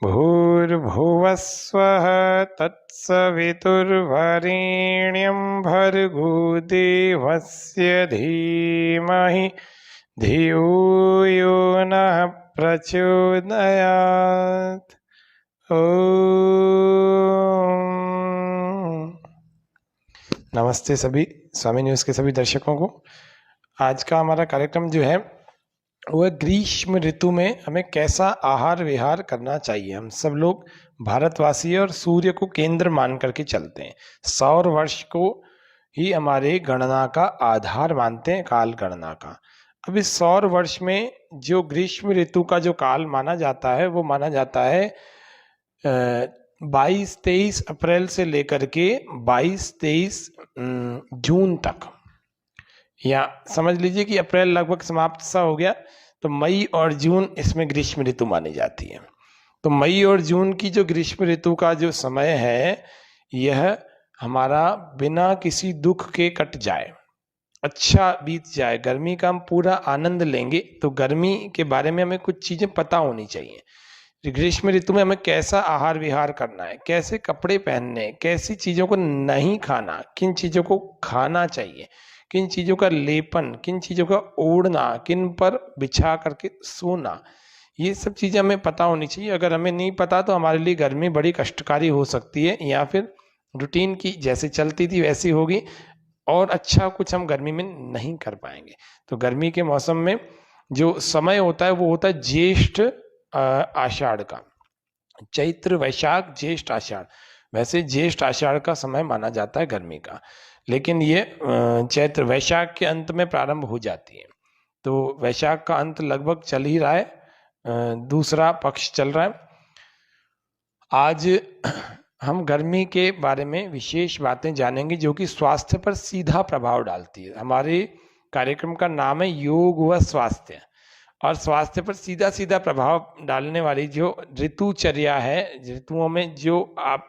भूर्भुवस्वः तत्सवितुर्वरेण्यं भर्गो देवस्य धीमहि धियो यो नः प्रचोदयात्। नमस्ते सभी स्वामी न्यूज़ के सभी दर्शकों को। आज का हमारा कार्यक्रम जो है वह ग्रीष्म ऋतु में हमें कैसा आहार विहार करना चाहिए। हम सब लोग भारतवासी और सूर्य को केंद्र मान करके चलते हैं। सौर वर्ष को ही हमारे गणना का आधार मानते हैं, काल गणना का। अब इस सौर वर्ष में जो ग्रीष्म ऋतु का जो काल माना जाता है वो माना जाता है 22-23 अप्रैल से लेकर के 22-23 जून तक, या समझ लीजिए कि अप्रैल लगभग समाप्त सा हो गया तो मई और जून इसमें ग्रीष्म ऋतु मानी जाती है। तो मई और जून की जो ग्रीष्म ऋतु का जो समय है यह हमारा बिना किसी दुख के कट जाए, अच्छा बीत जाए, गर्मी का हम पूरा आनंद लेंगे। तो गर्मी के बारे में हमें कुछ चीजें पता होनी चाहिए। ग्रीष्म ऋतु में हमें कैसा आहार विहार करना है, कैसे कपड़े पहनने, कैसी चीजों को नहीं खाना, किन चीजों को खाना चाहिए, किन चीजों का लेपन, किन चीजों का ओढ़ना, किन पर बिछा करके सोना, ये सब चीजें हमें पता होनी चाहिए। अगर हमें नहीं पता तो हमारे लिए गर्मी बड़ी कष्टकारी हो सकती है, या फिर रूटीन की जैसे चलती थी वैसी होगी और अच्छा कुछ हम गर्मी में नहीं कर पाएंगे। तो गर्मी के मौसम में जो समय होता है वो होता है ज्येष्ठ आषाढ़ का, चैत्र वैशाख ज्येष्ठ आषाढ़। वैसे ज्येष्ठ आषाढ़ का समय माना जाता है गर्मी का, लेकिन ये चैत्र वैशाख के अंत में प्रारंभ हो जाती है। तो वैशाख का अंत लगभग चल ही रहा है, दूसरा पक्ष चल रहा है। आज हम गर्मी के बारे में विशेष बातें जानेंगे जो कि स्वास्थ्य पर सीधा प्रभाव डालती है। हमारे कार्यक्रम का नाम है योग व स्वास्थ्य, और स्वास्थ्य पर सीधा सीधा प्रभाव डालने वाली जो ऋतुचर्या है, ऋतुओं में जो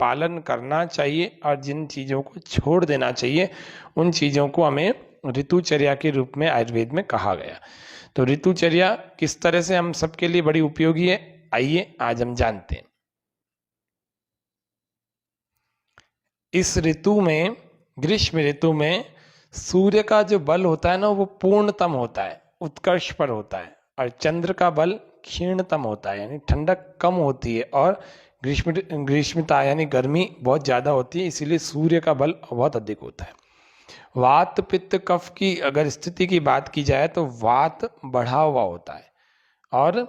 पालन करना चाहिए और जिन चीज़ों को छोड़ देना चाहिए, उन चीज़ों को हमें ऋतुचर्या के रूप में आयुर्वेद में कहा गया। तो ऋतुचर्या किस तरह से हम सबके लिए बड़ी उपयोगी है, आइए आज हम जानते हैं। इस ऋतु में, ग्रीष्म ऋतु में सूर्य का जो बल होता है ना वो पूर्णतम होता है, उत्कर्ष पर होता है, और चंद्र का बल क्षीणतम होता है, यानी ठंडक कम होती है, और ग्रीष्मता यानी गर्मी बहुत ज़्यादा होती है, इसीलिए सूर्य का बल बहुत अधिक होता है। वात पित्त कफ की अगर स्थिति की बात की जाए तो वात बढ़ा हुआ होता है, और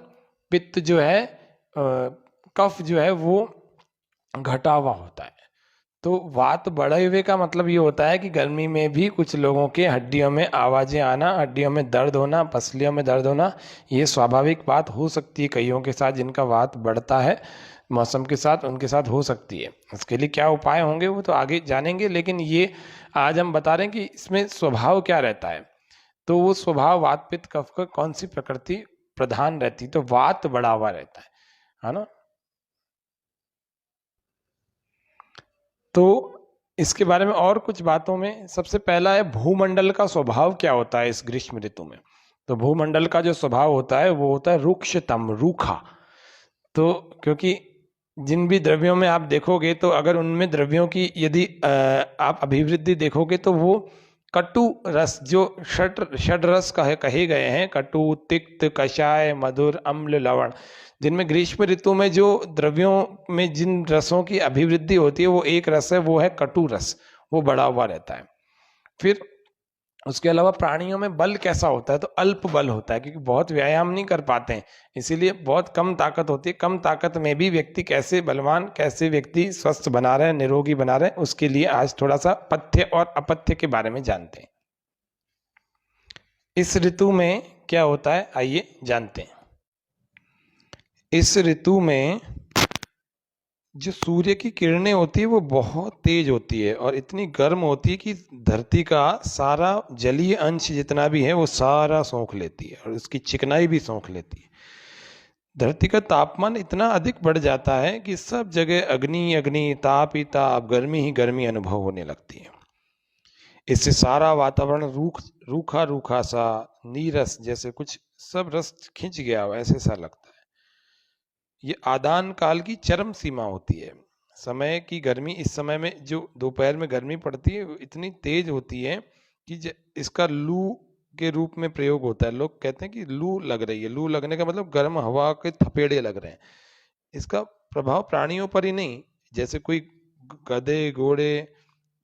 पित्त जो है, कफ जो है वो घटा हुआ होता है। तो वात बढ़े हुए का मतलब ये होता है कि गर्मी में भी कुछ लोगों के हड्डियों में आवाज़ें आना, हड्डियों में दर्द होना, पसलियों में दर्द होना, ये स्वाभाविक बात हो सकती है। कईयों के साथ जिनका वात बढ़ता है मौसम के साथ, उनके साथ हो सकती है। इसके लिए क्या उपाय होंगे वो तो आगे जानेंगे, लेकिन ये आज हम बता रहे हैं कि इसमें स्वभाव क्या रहता है। तो वो स्वभाव वात पित्त कफ का कौन सी प्रकृति प्रधान रहती, तो वात बढ़ा हुआ रहता है ना। तो इसके बारे में और कुछ बातों में सबसे पहला है भूमंडल का स्वभाव क्या होता है इस ग्रीष्म ऋतु में। तो भूमंडल का जो स्वभाव होता है वो होता है रुक्षतम, रूखा। तो क्योंकि जिन भी द्रव्यों में आप देखोगे तो अगर उनमें द्रव्यों की यदि आप अभिवृद्धि देखोगे तो वो कटु रस, जो षड रस कहे गए हैं, कटु, तिक्त, कषाय, मधुर, अम्ल, लवण, जिनमें ग्रीष्म ऋतु में जो द्रव्यों में जिन रसों की अभिवृद्धि होती है वो एक रस है, वो है कटु रस, वो बढ़ा हुआ रहता है। फिर उसके अलावा प्राणियों में बल कैसा होता है, तो अल्प बल होता है, क्योंकि बहुत व्यायाम नहीं कर पाते हैं, इसीलिए बहुत कम ताकत होती है। कम ताकत में भी व्यक्ति कैसे बलवान, कैसे व्यक्ति स्वस्थ बना रहे हैं, निरोगी बना रहे हैं, उसके लिए आज थोड़ा सा पथ्य और अपथ्य के बारे में जानते हैं। इस ऋतु में क्या होता है आइए जानते हैं। इस ऋतु में जो सूर्य की किरणें होती है वो बहुत तेज होती है और इतनी गर्म होती है कि धरती का सारा जलीय अंश जितना भी है वो सारा सोख लेती है और उसकी चिकनाई भी सोख लेती है। धरती का तापमान इतना अधिक बढ़ जाता है कि सब जगह अग्नि अग्नि, ताप ही ताप, गर्मी ही गर्मी अनुभव होने लगती है। इससे सारा वातावरण रूखा रूखा सा, नीरस, जैसे कुछ सब रस खिंच गया हो ऐसे सा लगता है। ये आदान काल की चरम सीमा होती है। समय की गर्मी, इस समय में जो दोपहर में गर्मी पड़ती है वो इतनी तेज होती है कि इसका लू के रूप में प्रयोग होता है। लोग कहते हैं कि लू लग रही है। लू लगने का मतलब गर्म हवा के थपेड़े लग रहे हैं। इसका प्रभाव प्राणियों पर ही नहीं, जैसे कोई गधे, घोड़े,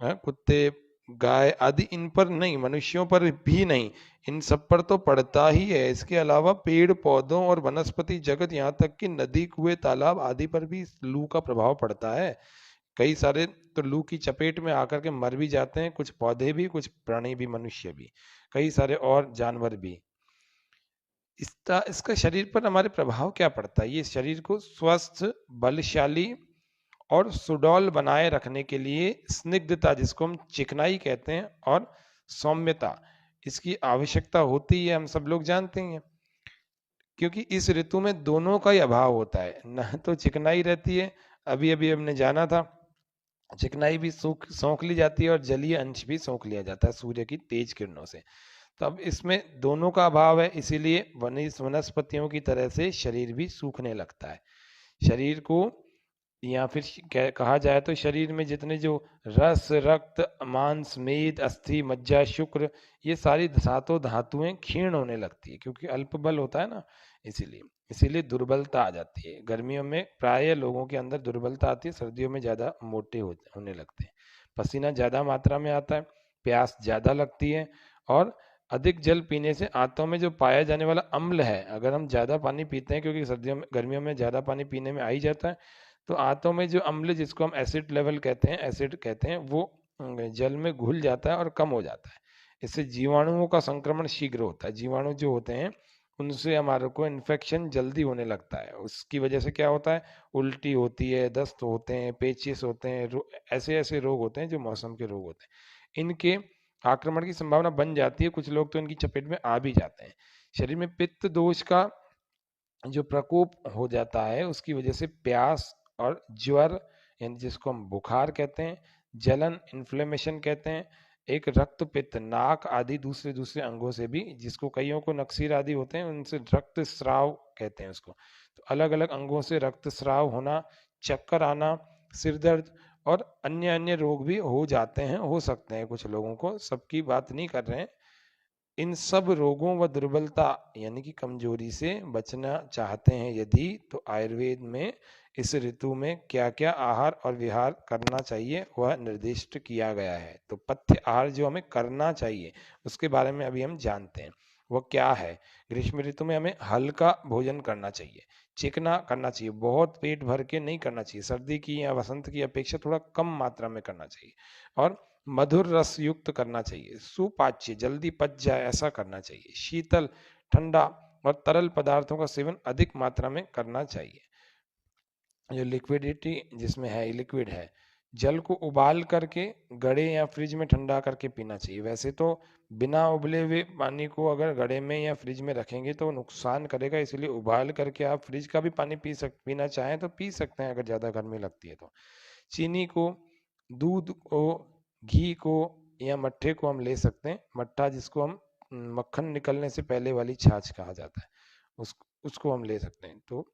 कुत्ते, गाय आदि, इन पर नहीं, मनुष्यों पर भी नहीं, इन सब पर तो पड़ता ही है। इसके अलावा पेड़ पौधों और वनस्पति जगत, यहाँ तक कि नदी, कुएं, तालाब आदि पर भी इस लू का प्रभाव पड़ता है। कई सारे तो लू की चपेट में आकर के मर भी जाते हैं, कुछ पौधे भी, कुछ प्राणी भी, मनुष्य भी, कई सारे और जानवर भी। इसका इसका शरीर पर हमारे प्रभाव क्या पड़ता है? ये शरीर को स्वस्थ, बलशाली और सुडौल बनाए रखने के लिए स्निग्धता, जिसको हम चिकनाई कहते हैं, और सौम्यता, इसकी आवश्यकता होती है, हम सब लोग जानते हैं। क्योंकि इस ऋतु में दोनों का ही अभाव होता है, न तो चिकनाई रहती है, अभी अभी हमने जाना था, चिकनाई भी सोख ली जाती है और जलीय अंश भी सोख लिया जाता है सूर्य की तेज किरणों से। तो अब इसमें दोनों का अभाव है, इसीलिए वनस्पतियों की तरह से शरीर भी सूखने लगता है। शरीर को, या फिर कहा जाए तो शरीर में जितने जो रस, रक्त, मांस, मेद, अस्थि, मज्जा, शुक्र, ये सारी सातों धातुएं क्षीण होने लगती है, क्योंकि अल्प बल होता है ना, इसीलिए इसीलिए दुर्बलता आ जाती है। गर्मियों में प्राय लोगों के अंदर दुर्बलता आती है, सर्दियों में ज्यादा मोटे होने लगते हैं। पसीना ज्यादा मात्रा में आता है, प्यास ज्यादा लगती है, और अधिक जल पीने से आंतों में जो पाया जाने वाला अम्ल है, अगर हम ज्यादा पानी पीते हैं, क्योंकि सर्दियों में, गर्मियों में ज्यादा पानी पीने में आ ही जाता है, तो आंतों में जो अम्ल, जिसको हम एसिड लेवल कहते हैं, एसिड कहते हैं, वो जल में घुल जाता है और कम हो जाता है। इससे जीवाणुओं का संक्रमण शीघ्र होता है। जीवाणु जो होते हैं उनसे हमारे को इन्फेक्शन जल्दी होने लगता है। उसकी वजह से क्या होता है? उल्टी होती है, दस्त होते हैं, पेचिस होते हैं, ऐसे ऐसे रोग होते हैं जो मौसम के रोग होते हैं। इनके आक्रमण की संभावना बन जाती है, कुछ लोग तो इनकी चपेट में आ भी जाते हैं। शरीर में पित्त दोष का जो प्रकोप हो जाता है, उसकी वजह से प्यास और ज्वर, यानी जिसको हम बुखार कहते हैं, जलन, इन्फ्लेमेशन कहते हैं, एक रक्त पित्त, नाक आदि दूसरे दूसरे अंगों से भी, जिसको कईयों को नक्सीर आदि होते हैं, उनसे रक्त स्राव कहते हैं उसको। तो अलग अलग अंगों से रक्त स्राव होना, चक्कर आना, सिर दर्द और अन्य अन्य रोग भी हो जाते हैं, हो सकते हैं कुछ लोगों को, सबकी बात नहीं कर रहे हैं। इन सब रोगों व दुर्बलता यानी कि कमजोरी से बचना चाहते हैं यदि, तो आयुर्वेद में इस ऋतु में क्या क्या आहार और विहार करना चाहिए वह निर्दिष्ट किया गया है। तो पथ्य आहार जो हमें करना चाहिए उसके बारे में अभी हम जानते हैं। वह क्या है? ग्रीष्म ऋतु में हमें हल्का भोजन करना चाहिए, चिकना करना चाहिए, बहुत पेट भर के नहीं करना चाहिए। सर्दी की या वसंत की अपेक्षा थोड़ा कम मात्रा में करना चाहिए, और मधुर रस युक्त करना चाहिए, सुपाच्य, जल्दी पच जाए ऐसा करना चाहिए। शीतल, ठंडा और तरल पदार्थों का सेवन अधिक मात्रा में करना चाहिए। जो लिक्विडिटी जिसमें है, लिक्विड है, जल को उबाल करके गड़े या फ्रिज में ठंडा करके पीना चाहिए। वैसे तो बिना उबले हुए पानी को अगर गड़े में या फ्रिज में रखेंगे तो नुकसान करेगा, इसलिए उबाल करके आप फ्रिज का भी पानी पीना चाहें तो पी सकते हैं, अगर ज़्यादा गर्मी लगती है तो। चीनी को, दूध को, घी को या मट्ठे को हम ले सकते हैं। मट्ठा जिसको हम मक्खन निकलने से पहले वाली छाछ कहा जाता है, उसको हम ले सकते हैं। तो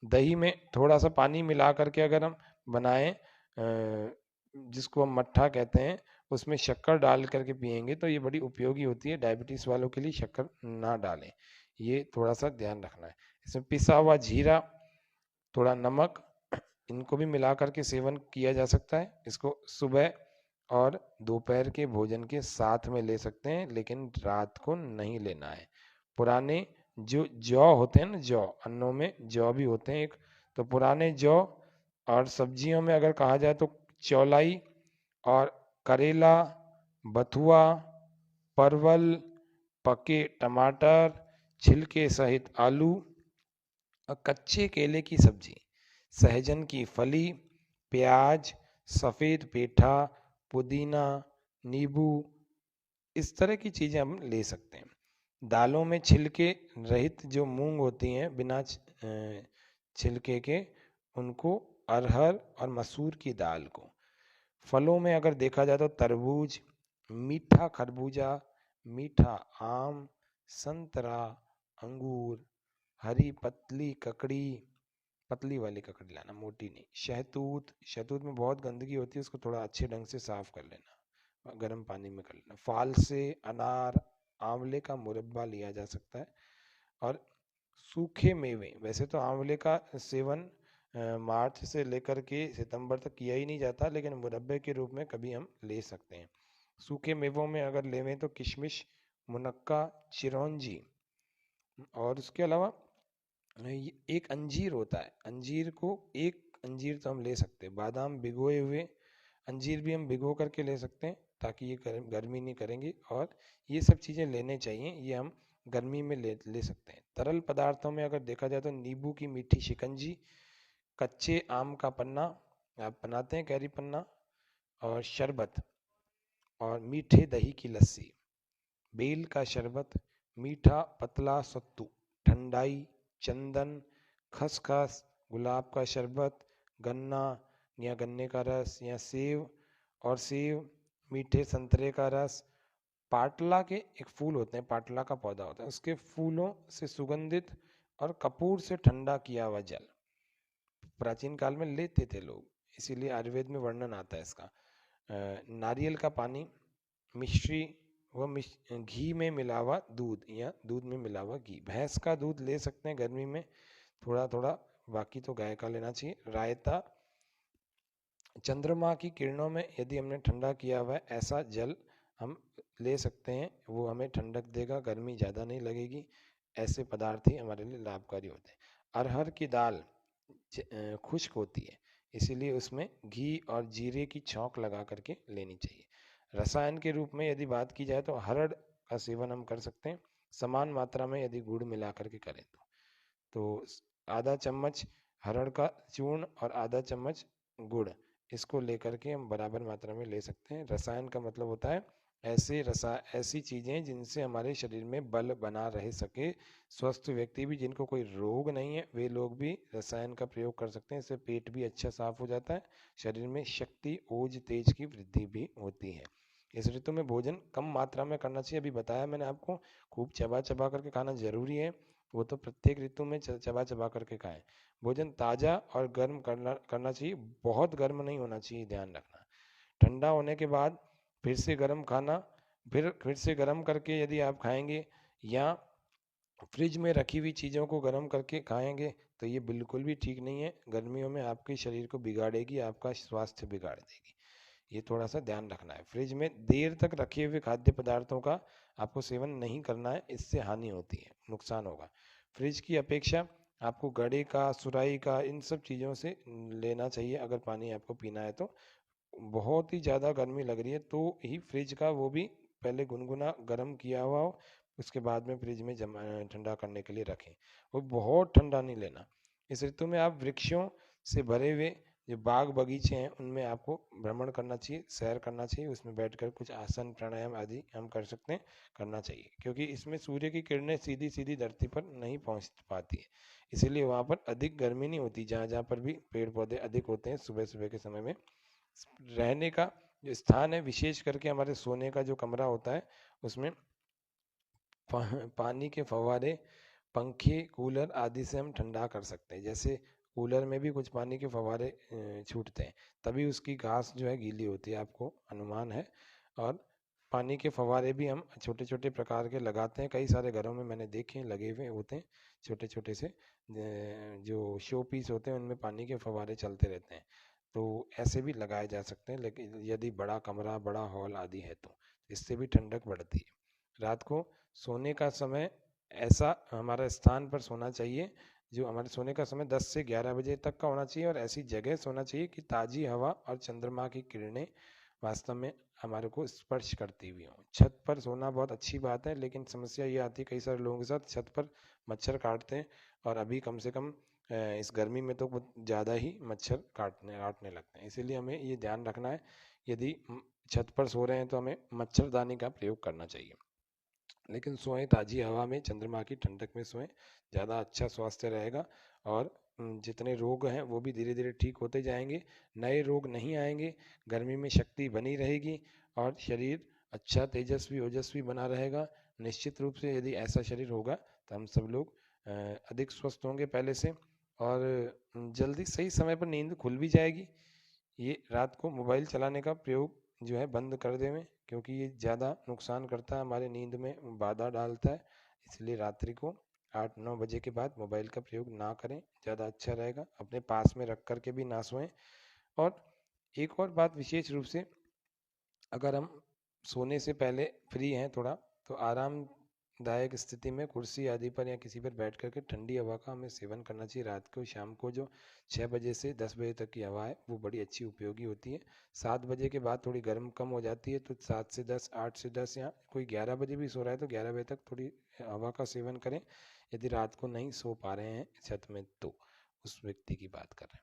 दही में थोड़ा सा पानी मिला करके अगर हम बनाएं, जिसको हम मट्ठा कहते हैं, उसमें शक्कर डाल करके पियेंगे तो ये बड़ी उपयोगी होती है। डायबिटीज वालों के लिए शक्कर ना डालें, ये थोड़ा सा ध्यान रखना है। इसमें पिसा हुआ जीरा, थोड़ा नमक, इनको भी मिला करके सेवन किया जा सकता है। इसको सुबह और दोपहर के भोजन के साथ में ले सकते हैं, लेकिन रात को नहीं लेना है। पुराने जो जौ होते हैं ना, जौ, अन्नों में जौ भी होते हैं एक, तो पुराने जौ, और सब्जियों में अगर कहा जाए तो चौलाई और करेला, बथुआ, परवल, पके टमाटर, छिलके सहित आलू और कच्चे केले की सब्जी, सहजन की फली, प्याज, सफ़ेद पेठा, पुदीना, नींबू, इस तरह की चीज़ें हम ले सकते हैं। दालों में छिलके रहित जो मूंग होती हैं, बिना छिलके के, उनको, अरहर और मसूर की दाल को। फलों में अगर देखा जाए तो तरबूज, मीठा खरबूजा, मीठा आम, संतरा, अंगूर, हरी पतली ककड़ी, पतली वाली ककड़ी लाना, मोटी नहीं। शहतूत, शहतूत में बहुत गंदगी होती है, उसको थोड़ा अच्छे ढंग से साफ कर लेना, गर्म पानी में कर लेना। फालसे, अनार, आंवले का मुरब्बा लिया जा सकता है। और सूखे मेवे, वैसे तो आंवले का सेवन मार्च से लेकर के सितंबर तक किया ही नहीं जाता, लेकिन मुरब्बे के रूप में कभी हम ले सकते हैं। सूखे मेवों में अगर लेवें तो किशमिश, मुनक्का, चिरौंजी, और उसके अलावा एक अंजीर होता है, अंजीर को एक अंजीर तो हम ले सकते हैं। बादाम भिगोए हुए अंजीर भी हम भिगो करके ले सकते हैं, ताकि ये गर्मी नहीं करेंगे। और ये सब चीज़ें लेने चाहिए, ये हम गर्मी में ले सकते हैं। तरल पदार्थों में अगर देखा जाए तो नींबू की मीठी शिकंजी, कच्चे आम का पन्ना, आप बनाते हैं कैरी पन्ना, और शरबत, और मीठे दही की लस्सी, बेल का शरबत, मीठा पतला सत्तू, ठंडाई, चंदन, खसखस, गुलाब का शरबत, गन्ना या गन्ने का रस, या सेव, और सेव, मीठे संतरे का रस, पाटला के एक फूल होते हैं, पाटला का पौधा होता है, उसके फूलों से सुगंधित और कपूर से ठंडा किया हुआ जल, प्राचीन काल में लेते थे लोग, इसीलिए आयुर्वेद में वर्णन आता है इसका। नारियल का पानी, मिश्री व घी में मिला हुआ दूध, या दूध में मिला हुआ घी। भैंस का दूध ले सकते हैं गर्मी में थोड़ा थोड़ा, बाकी तो गाय का लेना चाहिए। रायता, चंद्रमा की किरणों में यदि हमने ठंडा किया हुआ है ऐसा जल हम ले सकते हैं, वो हमें ठंडक देगा, गर्मी ज़्यादा नहीं लगेगी। ऐसे पदार्थ ही हमारे लिए लाभकारी होते हैं। अरहर की दाल खुश्क होती है, इसीलिए उसमें घी और जीरे की छौंक लगा करके लेनी चाहिए। रसायन के रूप में यदि बात की जाए तो हरड़ का सेवन हम कर सकते हैं, समान मात्रा में यदि गुड़ मिला करके करें तो आधा चम्मच हरड़ का चूर्ण और आधा चम्मच गुड़, इसको लेकर के हम बराबर मात्रा में ले सकते हैं। रसायन का मतलब होता है ऐसी चीज़ें जिनसे हमारे शरीर में बल बना रह सके। स्वस्थ व्यक्ति भी, जिनको कोई रोग नहीं है, वे लोग भी रसायन का प्रयोग कर सकते हैं। इससे पेट भी अच्छा साफ हो जाता है, शरीर में शक्ति, ओज, तेज की वृद्धि भी होती है। इस ऋतु में भोजन कम मात्रा में करना चाहिए, अभी बताया मैंने आपको, खूब चबा चबा करके खाना जरूरी है, वो तो प्रत्येक ऋतु में चबा चबा करके खाएं। भोजन ताज़ा और गर्म करना चाहिए, बहुत गर्म नहीं होना चाहिए, ध्यान रखना। ठंडा होने के बाद फिर से गर्म खाना, फिर से गर्म करके यदि आप खाएंगे, या फ्रिज में रखी हुई चीज़ों को गर्म करके खाएंगे, तो ये बिल्कुल भी ठीक नहीं है, गर्मियों में आपके शरीर को बिगाड़ेगी, आपका स्वास्थ्य बिगाड़ देगी। ये थोड़ा सा ध्यान रखना है। फ्रिज में देर तक रखे हुए खाद्य पदार्थों का आपको सेवन नहीं करना है, इससे हानि होती है, नुकसान होगा। फ्रिज की अपेक्षा आपको घड़े का, सुराही का, इन सब चीज़ों से लेना चाहिए अगर पानी आपको पीना है तो। बहुत ही ज़्यादा गर्मी लग रही है तो ही फ्रिज का वो भी पहले गुनगुना गर्म किया हुआ हो, उसके बाद में फ्रिज में जमा ठंडा करने के लिए रखें। वो बहुत ठंडा नहीं लेना। इस ऋतु में आप वृक्षों से भरे हुए जो बाग बगीचे हैं उनमें आपको भ्रमण करना चाहिए, सैर करना चाहिए, उसमें बैठकर कुछ आसन प्राणायाम आदि हम कर सकते हैं, करना चाहिए, क्योंकि इसमें सूर्य की किरणें सीधी सीधी धरती पर नहीं पहुंच पाती है, इसीलिए वहाँ पर अधिक गर्मी नहीं होती। जहाँ जहाँ पर भी पेड़ पौधे अधिक होते हैं सुबह सुबह के समय में, रहने का जो स्थान है, विशेष करके हमारे सोने का जो कमरा होता है, उसमें पानी के फव्वारे, पंखे, कूलर आदि से हम ठंडा कर सकते हैं। जैसे कूलर में भी कुछ पानी के फव्वारे छूटते हैं, तभी उसकी घास जो है गीली होती है, आपको अनुमान है। और पानी के फव्वारे भी हम छोटे छोटे प्रकार के लगाते हैं, कई सारे घरों में मैंने देखे हैं, लगे हुए होते हैं छोटे छोटे से, जो शो पीस होते हैं उनमें पानी के फव्वारे चलते रहते हैं, तो ऐसे भी लगाए जा सकते हैं। लेकिन यदि बड़ा कमरा, बड़ा हॉल आदि है तो इससे भी ठंडक बढ़ती है। रात को सोने का समय ऐसा हमारा स्थान पर सोना चाहिए, जो हमारे सोने का समय 10 से 11 बजे तक का होना चाहिए, और ऐसी जगह सोना चाहिए कि ताज़ी हवा और चंद्रमा की किरणें वास्तव में हमारे को स्पर्श करती हुई हों। छत पर सोना बहुत अच्छी बात है, लेकिन समस्या ये आती है कई सारे लोगों के साथ, छत पर मच्छर काटते हैं, और अभी कम से कम इस गर्मी में तो बहुत ज़्यादा ही मच्छर काटने लगते हैं, इसीलिए हमें ये ध्यान रखना है, यदि छत पर सो रहे हैं तो हमें मच्छरदानी का प्रयोग करना चाहिए। लेकिन सोएं ताज़ी हवा में, चंद्रमा की ठंडक में सोएं, ज़्यादा अच्छा स्वास्थ्य रहेगा, और जितने रोग हैं वो भी धीरे धीरे ठीक होते जाएंगे, नए रोग नहीं आएंगे, गर्मी में शक्ति बनी रहेगी, और शरीर अच्छा तेजस्वी ओजस्वी बना रहेगा। निश्चित रूप से यदि ऐसा शरीर होगा तो हम सब लोग अधिक स्वस्थ होंगे पहले से, और जल्दी सही समय पर नींद खुल भी जाएगी। ये रात को मोबाइल चलाने का प्रयोग जो है बंद कर देवें, क्योंकि ये ज़्यादा नुकसान करता है, हमारे नींद में बाधा डालता है। इसलिए रात्रि को 8-9 बजे के बाद मोबाइल का प्रयोग ना करें, ज़्यादा अच्छा रहेगा। अपने पास में रख कर के भी ना सोएं। और एक और बात विशेष रूप से, अगर हम सोने से पहले फ्री हैं थोड़ा, तो आरामदायक स्थिति में कुर्सी आदि पर या किसी पर बैठ करके ठंडी हवा का हमें सेवन करना चाहिए। रात को शाम को जो 6 बजे से 10 बजे तक की हवा है वो बड़ी अच्छी उपयोगी होती है। 7 बजे के बाद थोड़ी गर्म कम हो जाती है, तो 7 से 10, 8 से 10, या कोई 11 बजे भी सो रहा है तो 11 बजे तक थोड़ी हवा का सेवन करें, यदि रात को नहीं सो पा रहे हैं छत में तो। उस व्यक्ति की बात कर रहे हैं।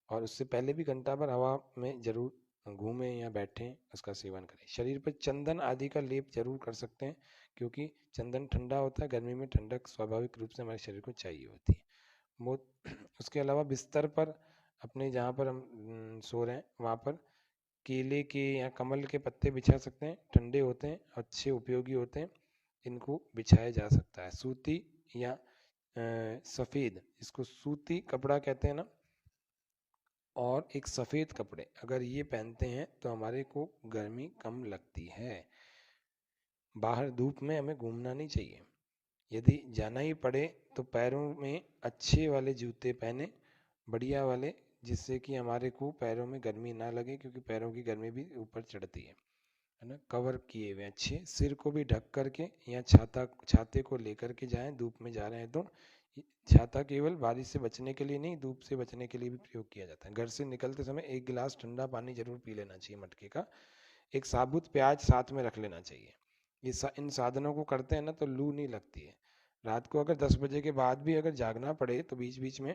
और उससे पहले भी घंटा भर हवा में जरूर घूमें या बैठें, उसका सेवन करें। शरीर पर चंदन आदि का लेप जरूर कर सकते हैं, क्योंकि चंदन ठंडा होता है, गर्मी में ठंडक स्वाभाविक रूप से हमारे शरीर को चाहिए होती है। मो उसके अलावा बिस्तर पर अपने जहाँ पर हम सो रहे हैं वहाँ पर केले के या कमल के पत्ते बिछा सकते हैं, ठंडे होते हैं, अच्छे उपयोगी होते हैं, इनको बिछाया जा सकता है। सूती या सफ़ेद, इसको सूती कपड़ा कहते हैं ना, और एक सफ़ेद कपड़े अगर ये पहनते हैं तो हमारे को गर्मी कम लगती है। बाहर धूप में हमें घूमना नहीं चाहिए। यदि जाना ही पड़े तो पैरों में अच्छे वाले जूते पहने, बढ़िया वाले, जिससे कि हमारे को पैरों में गर्मी ना लगे, क्योंकि पैरों की गर्मी भी ऊपर चढ़ती है ना। कवर किए हुए अच्छे, सिर को भी ढक करके, या छाते को लेकर के जाएं धूप में जा रहे हैं तो। छाता केवल बारिश से बचने के लिए नहीं, धूप से बचने के लिए भी प्रयोग किया जाता है। घर से निकलते समय 1 गिलास ठंडा पानी जरूर पी लेना चाहिए मटके का। एक साबुत प्याज साथ में रख लेना चाहिए। इन साधनों को करते हैं ना तो लू नहीं लगती है। रात को अगर 10 बजे के बाद भी अगर जागना पड़े तो बीच बीच में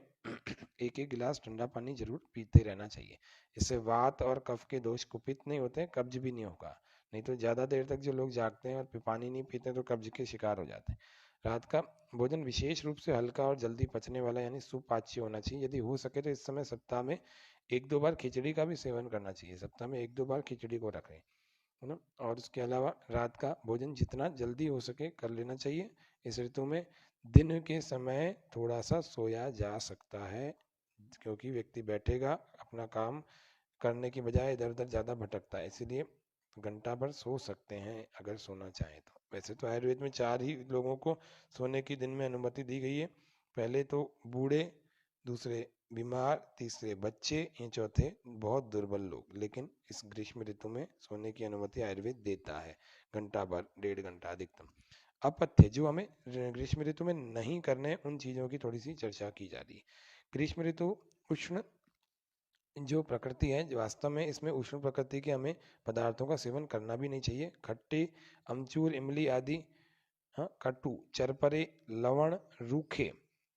एक एक गिलास ठंडा पानी जरूर पीते रहना चाहिए। इससे वात और कफ के दोष कुपित नहीं होते, कब्ज भी नहीं होगा। नहीं तो ज़्यादा देर तक जो लोग जागते हैं और पानी नहीं पीते तो कब्ज के शिकार हो जाते हैं। रात का भोजन विशेष रूप से हल्का और जल्दी पचने वाला यानी सुपाच्य होना चाहिए। यदि हो सके तो इस समय सप्ताह में 1-2 बार खिचड़ी का भी सेवन करना चाहिए। सप्ताह में 1-2 बार खिचड़ी को रखें, है ना। और उसके अलावा रात का भोजन जितना जल्दी हो सके कर लेना चाहिए। इस ऋतु में दिन के समय थोड़ा सा सोया जा सकता है, क्योंकि व्यक्ति बैठेगा अपना काम करने की बजाय इधर उधर ज़्यादा भटकता है, इसीलिए घंटा भर सो सकते हैं अगर सोना चाहें तो। वैसे तो आयुर्वेद में 4 ही लोगों को सोने की दिन में अनुमति दी गई है। पहले तो बूढ़े, दूसरे बीमार, तीसरे बच्चे, ये चौथे बहुत दुर्बल लोग। लेकिन इस ग्रीष्म ऋतु में सोने की अनुमति आयुर्वेद देता है, घंटा भर, 1.5 घंटा अधिकतम। अपथ्य जो हमें ग्रीष्म ऋतु में नहीं करने, उन चीज़ों की थोड़ी सी चर्चा की जा रही है। ग्रीष्म ऋतु उष्ण जो प्रकृति है, जो वास्तव में इसमें उष्ण प्रकृति के हमें पदार्थों का सेवन करना भी नहीं चाहिए। खट्टे, अमचूर, इमली आदि, हाँ, कटु, चरपरे, लवण, रूखे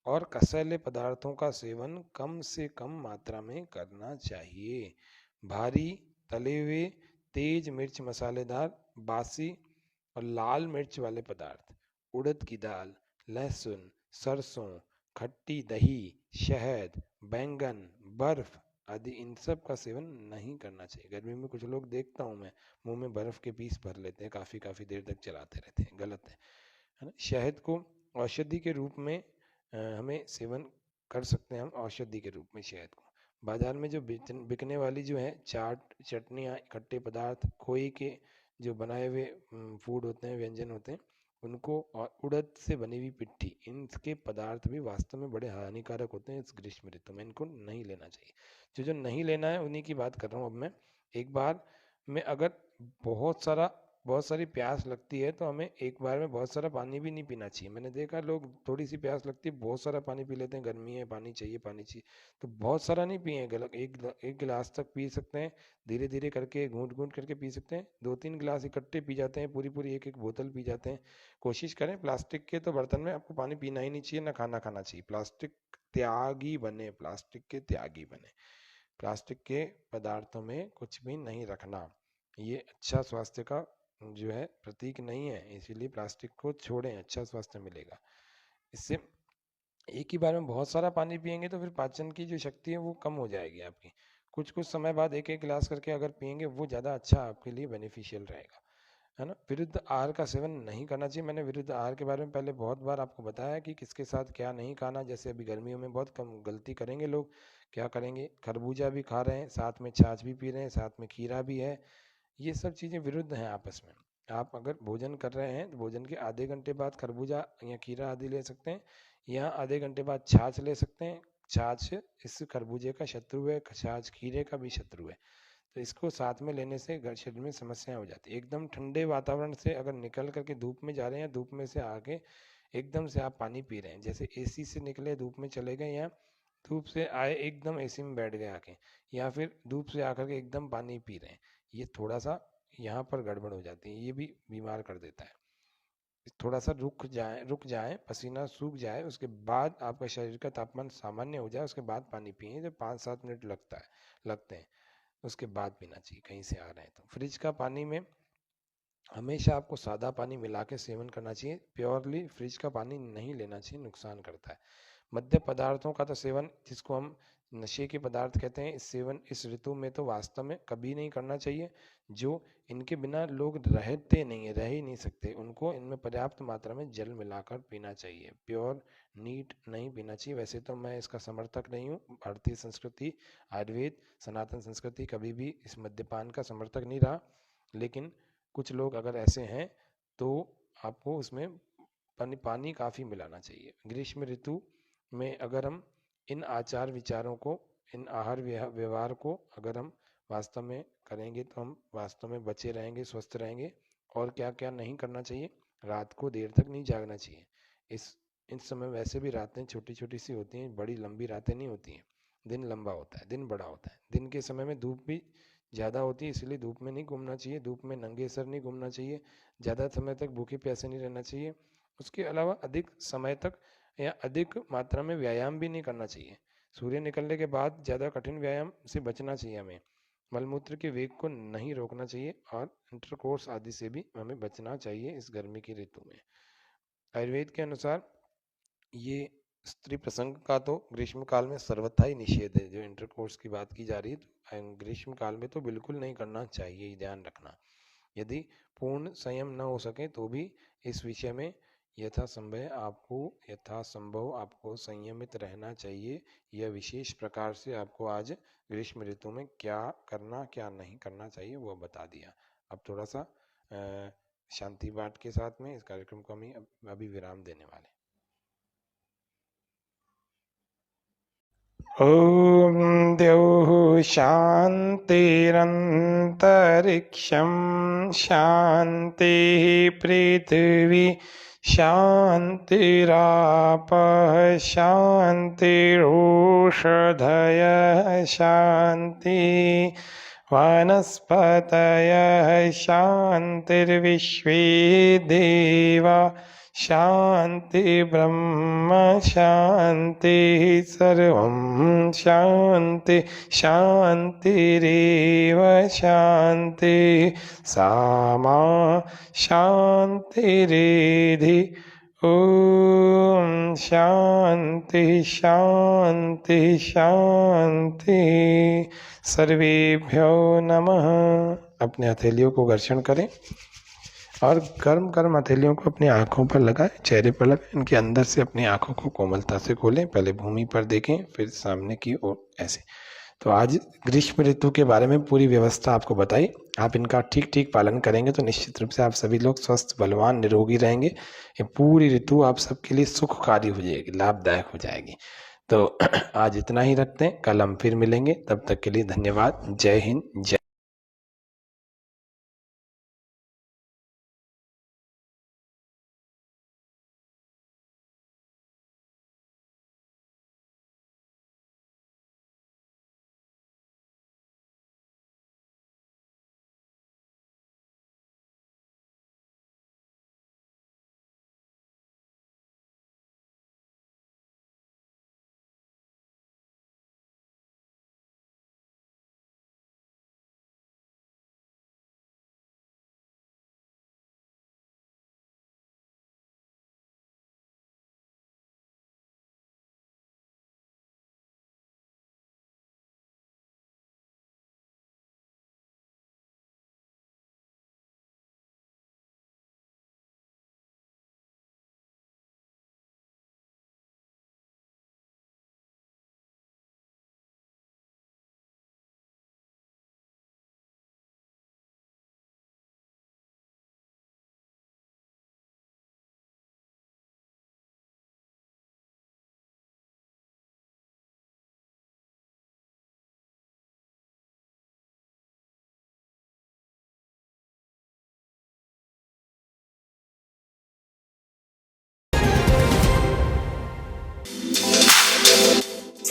और कसैले पदार्थों का सेवन कम से कम मात्रा में करना चाहिए। भारी, तले हुए, तेज मिर्च मसालेदार, बासी और लाल मिर्च वाले पदार्थ, उड़द की दाल, लहसुन, सरसों, खट्टी दही, शहद, बैंगन, बर्फ आदि, इन सब का सेवन नहीं करना चाहिए। गर्मी में कुछ लोग देखता हूँ मैं, मुंह में बर्फ के पीस भर लेते हैं, काफ़ी काफ़ी देर तक चलाते रहते हैं, गलत है ना। शहद को औषधि के रूप में हमें सेवन कर सकते हैं, हम औषधि के रूप में शहद को। बाजार में जो बिकने वाली जो है चाट, चटनियाँ, खट्टे पदार्थ, खोए के जो बनाए हुए फूड होते हैं, व्यंजन होते हैं, उनको, और उड़द से बनी हुई पिट्ठी, इनके पदार्थ भी वास्तव में बड़े हानिकारक होते हैं इस ग्रीष्म ऋतु में, इनको नहीं लेना चाहिए। जो नहीं लेना है उन्हीं की बात कर रहा हूँ अब मैं। एक बार में अगर बहुत सारी प्यास लगती है तो हमें एक बार में बहुत सारा पानी भी नहीं पीना चाहिए। मैंने देखा लोग थोड़ी सी प्यास लगती है बहुत सारा पानी पी लेते हैं, गर्मी है पानी चाहिए पानी चाहिए, तो बहुत सारा नहीं पिए, गलत। एक गिलास तक पी सकते हैं, धीरे धीरे करके घूंट घूंट करके पी सकते हैं। 2-3 गिलास इकट्ठे पी जाते हैं, पूरी पूरी एक एक बोतल पी जाते हैं। कोशिश करें प्लास्टिक के तो बर्तन में आपको पानी पीना ही नहीं चाहिए, ना खाना खाना चाहिए। प्लास्टिक त्यागी बने, प्लास्टिक के त्यागी बने। प्लास्टिक के पदार्थों में कुछ भी नहीं रखना, ये अच्छा स्वास्थ्य का जो है प्रतीक नहीं है, इसीलिए प्लास्टिक को छोड़ें, अच्छा स्वास्थ्य मिलेगा। इससे एक ही बार में बहुत सारा पानी पिएंगे तो फिर पाचन की जो शक्ति है वो कम हो जाएगी आपकी। कुछ कुछ समय बाद एक एक गिलास करके अगर पिएंगे वो ज़्यादा अच्छा आपके लिए बेनिफिशियल रहेगा, है ना। विरुद्ध आहार का सेवन नहीं करना चाहिए। मैंने विरुद्ध आहार के बारे में पहले बहुत बार आपको बताया कि किसके साथ क्या नहीं खाना। जैसे अभी गर्मियों में बहुत कम गलती करेंगे लोग, क्या करेंगे, खरबूजा भी खा रहे हैं, साथ में छाछ भी पी रहे हैं, साथ में खीरा भी है। ये सब चीज़ें विरुद्ध हैं आपस में। आप अगर भोजन कर रहे हैं तो भोजन के आधे घंटे बाद खरबूजा या खीरा आदि ले सकते हैं, या आधे घंटे बाद छाछ ले सकते हैं। छाछ इस खरबूजे का शत्रु है, छाछ खीरे का भी शत्रु है। तो इसको साथ में लेने से शरीर में समस्याएं हो जाती है। एकदम ठंडे वातावरण से अगर निकल करके धूप में जा रहे हैं, धूप में से आके एकदम से आप पानी पी रहे हैं, जैसे एसी से निकले धूप में चले गए, या धूप से आए एकदम एसी में बैठ गए आके, या फिर धूप से आकर के एकदम पानी पी रहे हैं, ये थोड़ा सा यहाँ पर गड़बड़ हो जाती है, ये भी बीमार कर देता है। थोड़ा सा रुक जाए, पसीना सूख जाए, उसके बाद आपका शरीर का तापमान सामान्य हो जाए, उसके बाद पानी पिए। जब 5-7 मिनट लगते हैं, उसके बाद पीना चाहिए कहीं से आ रहे हैं तो। फ्रिज का पानी में हमेशा आपको सादा पानी मिला के सेवन करना चाहिए। प्योरली फ्रिज का पानी नहीं लेना चाहिए, नुकसान करता है। मद्य पदार्थों का तो सेवन, जिसको हम नशे के पदार्थ कहते हैं, इस सेवन इस ऋतु में तो वास्तव में कभी नहीं करना चाहिए। जो इनके बिना लोग रहते नहीं है, रह ही नहीं सकते, उनको इनमें पर्याप्त मात्रा में जल मिलाकर पीना चाहिए। प्योर नीट नहीं पीना चाहिए। वैसे तो मैं इसका समर्थक नहीं हूँ। भारतीय संस्कृति, आयुर्वेद, सनातन संस्कृति कभी भी इस मद्यपान का समर्थक नहीं रहा, लेकिन कुछ लोग अगर ऐसे हैं तो आपको उसमें पानी काफ़ी मिलाना चाहिए। ग्रीष्म ऋतु में अगर हम इन आचार विचारों को, इन आहार व्यवहार को अगर हम वास्तव में करेंगे तो हम वास्तव में बचे रहेंगे, स्वस्थ रहेंगे। और क्या क्या नहीं करना चाहिए, रात को देर तक नहीं जागना चाहिए। इस समय वैसे भी रातें छोटी छोटी सी होती हैं, बड़ी लंबी रातें नहीं होती हैं। दिन लंबा होता है, दिन बड़ा होता है। दिन के समय में धूप भी ज़्यादा होती है, इसलिए धूप में नहीं घूमना चाहिए, धूप में नंगे सर नहीं घूमना चाहिए, ज़्यादा समय तक भूखे प्यासे नहीं रहना चाहिए। उसके अलावा अधिक समय तक या अधिक मात्रा में व्यायाम भी नहीं करना चाहिए। सूर्य निकलने के बाद ज़्यादा कठिन व्यायाम से बचना चाहिए हमें। मलमूत्र के वेग को नहीं रोकना चाहिए, और इंटरकोर्स आदि से भी हमें बचना चाहिए इस गर्मी की ऋतु में। आयुर्वेद के अनुसार ये स्त्री प्रसंग का तो ग्रीष्म काल में सर्वथा ही निषेध है। जो इंटरकोर्स की बात की जा रही है, तो ग्रीष्म काल में तो बिल्कुल नहीं करना चाहिए, ध्यान रखना। यदि पूर्ण संयम न हो सके तो भी इस विषय में यथासंभव आपको संयमित रहना चाहिए। यह विशेष प्रकार से आपको आज ग्रीष्म ऋतु में क्या करना क्या नहीं करना चाहिए वो बता दिया। अब थोड़ा सा शांति पाठ के साथ में इस कार्यक्रम को हम अभी विराम देने वाले। ॐ द्यौः शान्तिरन्तरिक्षं शान्तिः, पृथिवी शान्तिरापः शान्तिरोषधयः शान्तिः, वनस्पतयः शान्तिर्विश्वे देवा शान्ति ब्रह्म शान्ति सर्वं शान्ति शान्तिरेव शान्ति सामा शान्तिरेधि। ॐ शान्ति शान्ति शान्ति। सर्वेभ्यो नमः। अपने हथेलियों को घर्षण करें और गर्म गर्म हथेलियों को अपनी आँखों पर लगाएं, चेहरे पर लगाएं। इनके अंदर से अपनी आँखों को कोमलता से खोलें, पहले भूमि पर देखें, फिर सामने की ओर, ऐसे। तो आज ग्रीष्म ऋतु के बारे में पूरी व्यवस्था आपको बताई। आप इनका ठीक ठीक पालन करेंगे तो निश्चित रूप से आप सभी लोग स्वस्थ, बलवान, निरोगी रहेंगे। ये पूरी ऋतु आप सबके लिए सुखकारी हो जाएगी, लाभदायक हो जाएगी। तो आज इतना ही रखते हैं, कल हम फिर मिलेंगे। तब तक के लिए धन्यवाद। जय हिंद, जय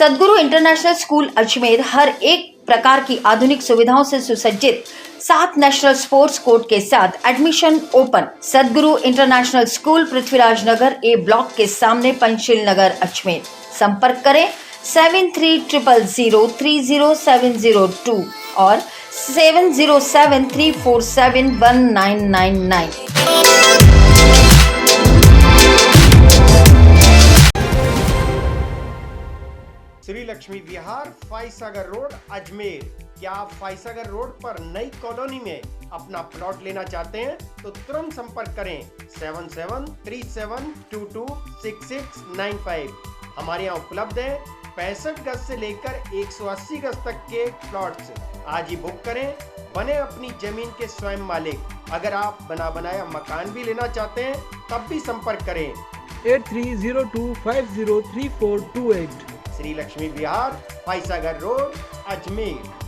सद्गुरु इंटरनेशनल स्कूल अजमेर हर एक प्रकार की आधुनिक सुविधाओं से सुसज्जित 7 नेशनल स्पोर्ट्स कोर्ट के साथ एडमिशन ओपन। सद्गुरु इंटरनेशनल स्कूल पृथ्वीराज नगर ए ब्लॉक के सामने पंचशील नगर अजमेर। संपर्क करें 7300030702 और 7073471999। श्री लक्ष्मी विहार, फाइसागर रोड, अजमेर। क्या आप फाइसागर रोड पर नई कॉलोनी में अपना प्लॉट लेना चाहते हैं तो तुरंत संपर्क करें 7737226695। हमारे यहाँ उपलब्ध है 65 गज से लेकर 180 गज तक के प्लॉट्स। आज ही बुक करें, बने अपनी जमीन के स्वयं मालिक। अगर आप बना बनाया मकान भी लेना चाहते हैं तब भी संपर्क करें 8302503428। श्री लक्ष्मी विहार, फाइसागर रोड, अजमेर।